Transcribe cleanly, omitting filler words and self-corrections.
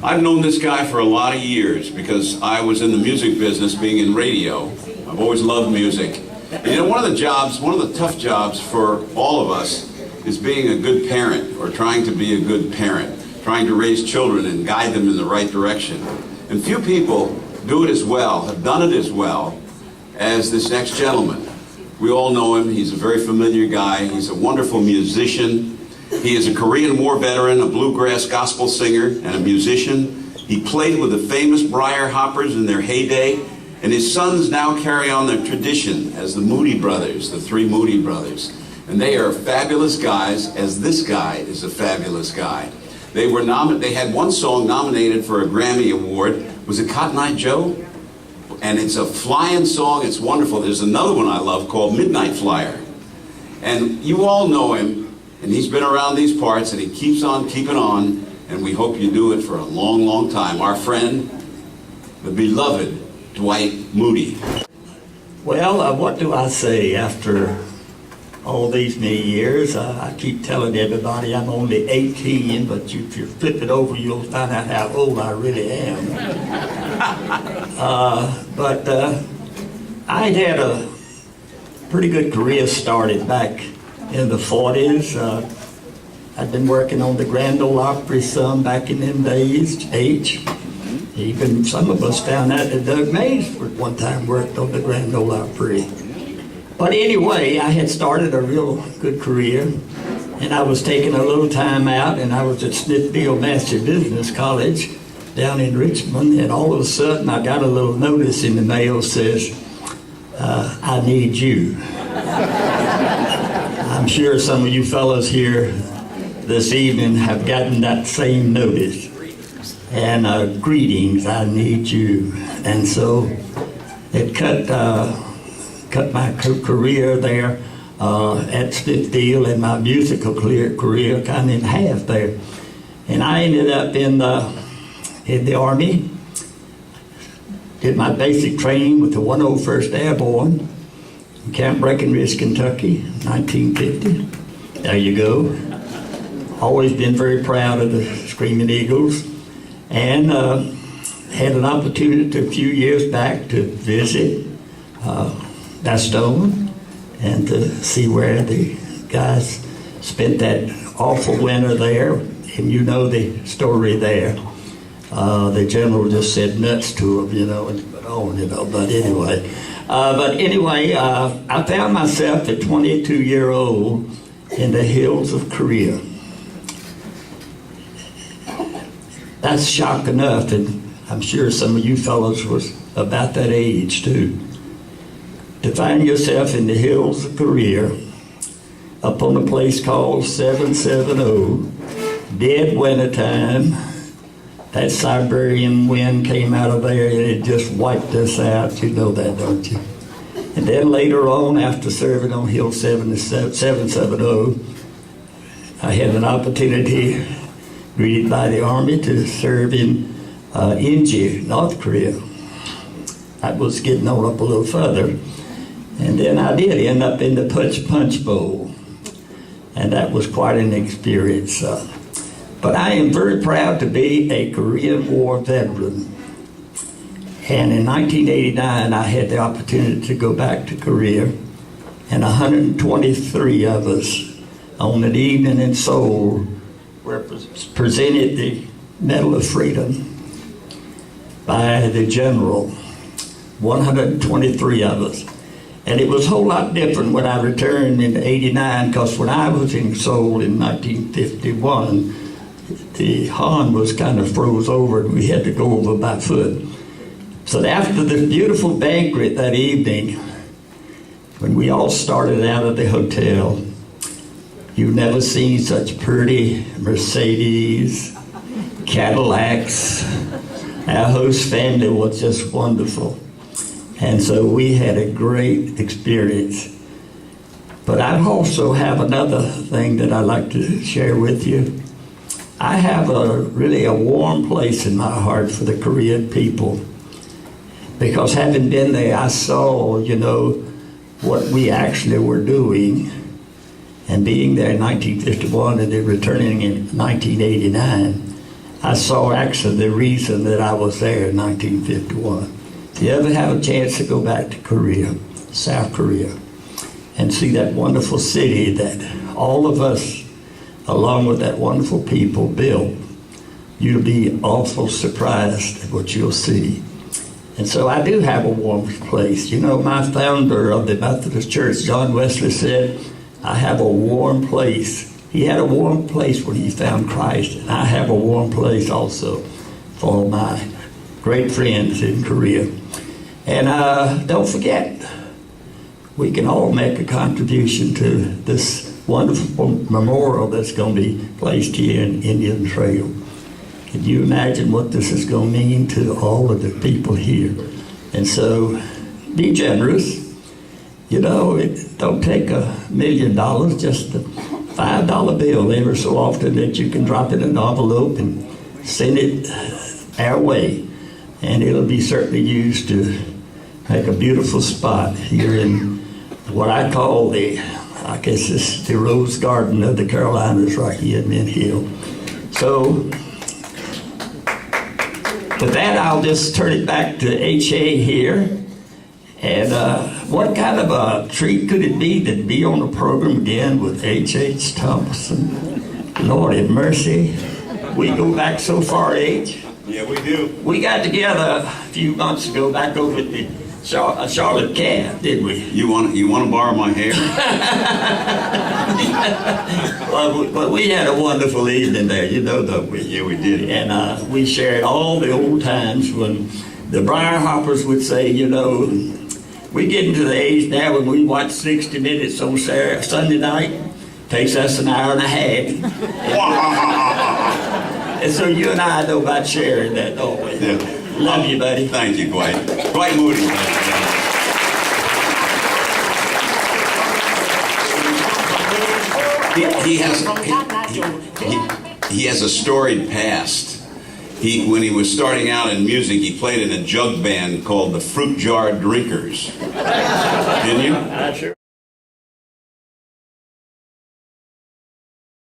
I've known this guy for a lot of years because I was in the music business, being in radio. I've always loved music. And you know, one of the tough jobs for all of us is being a good parent, or trying to be a good parent, trying to raise children and guide them in the right direction. And few people do it as well, have done it as well as this next gentleman. We all know him. He's a very familiar guy. He's a wonderful musician. He is a Korean War veteran, a bluegrass gospel singer, and a musician. He played with the famous Briarhoppers in their heyday, and his sons now carry on their tradition as the Moody brothers, the three Moody brothers. And they are fabulous guys, as this guy is a fabulous guy. They had one song nominated for a Grammy Award. Was it Cotton Eye Joe? And it's a flying song. It's wonderful. There's another one I love called Midnight Flyer. And you all know him. And he's been around these parts, and he keeps on keeping on, and we hope you do it for a long, long time. Our friend, the beloved Dwight Moody. Well, what do I say after all these many years? I keep telling everybody I'm only 18, but if you flip it over, you'll find out how old I really am. I had a pretty good career started back in the 40s. I'd been working on the Grand Ole Opry some back in them days, Even some of us found out that Doug Mays at one time worked on the Grand Ole Opry. But anyway, I had started a real good career, and I was taking a little time out, and I was at Smithfield Master Business College down in Richmond, and all of a sudden I got a little notice in the mail says, I need you. I'm sure some of you fellows here this evening have gotten that same notice. And greetings, I need you. And so it cut my career there at Smithfield, and my musical career kind of in half there. And I ended up in the Army, did my basic training with the 101st Airborne, Camp Breckenridge, Kentucky, 1950. There you go. Always been very proud of the Screaming Eagles, and had an opportunity a few years back to visit Bastogne and to see where the guys spent that awful winter there. And you know the story there. The general just said nuts to him, and went on, but anyway. I found myself at 22-year-old in the hills of Korea. That's shock enough, and I'm sure some of you fellows was about that age too. To find yourself in the hills of Korea, up on a place called 770, dead winter time. That Siberian wind came out of there and it just wiped us out. You know that, don't you? And then later on, after serving on Hill 770, I had an opportunity, greeted by the Army, to serve in Emcee, North Korea. I was getting on up a little further. And then I did end up in the Punch Bowl. And that was quite an experience. But I am very proud to be a Korean War veteran. And in 1989, I had the opportunity to go back to Korea, and 123 of us on an evening in Seoul were presented the Medal of Freedom by the general, 123 of us. And it was a whole lot different when I returned in '89, because when I was in Seoul in 1951, the Han was kind of froze over and we had to go over by foot. So after the beautiful banquet that evening, when we all started out of the hotel, you've never seen such pretty Mercedes, Cadillacs. Our host family was just wonderful. And so we had a great experience. But I also have another thing that I'd like to share with you. I have really a warm place in my heart for the Korean people, because having been there, I saw, what we actually were doing, and being there in 1951 and then returning in 1989, I saw actually the reason that I was there in 1951. If you ever have a chance to go back to Korea, South Korea, and see that wonderful city that all of us, along with that wonderful people, built, you'll be awful surprised at what you'll see. And so I do have a warm place. You know, my founder of the Methodist Church, John Wesley, said, I have a warm place. He had a warm place when he found Christ, and I have a warm place also for my great friends in Korea. And don't forget, we can all make a contribution to this wonderful memorial that's going to be placed here in Indian Trail. Can you imagine what this is going to mean to all of the people here? And so, be generous. You know, it don't take $1 million, just a $5 bill every so often that you can drop in an envelope and send it our way. And it'll be certainly used to make a beautiful spot here in what I call I guess it's the Rose Garden of the Carolinas right here in Mint Hill. So, with that, I'll just turn it back to H.A. here. And what kind of a treat could it be to be on the program again with H.H. Thompson? Lord have mercy. We go back so far, H. Yeah, we do. We got together a few months ago back over at the Charlotte Cab, didn't we? You want to borrow my hair? Well, we had a wonderful evening there, you know, though. Yeah, we did. And we shared all the old times when the Briarhoppers would say, you know, we get into the age now when we watch 60 Minutes on Sunday night. Takes us an hour and a half. And so you and I know about sharing that, don't we? Yeah. Love you, buddy. Thank you, Dwight. Dwight Moody. He has a storied past. When he was starting out in music, he played in a jug band called the Fruit Jar Drinkers. Didn't you? Sure.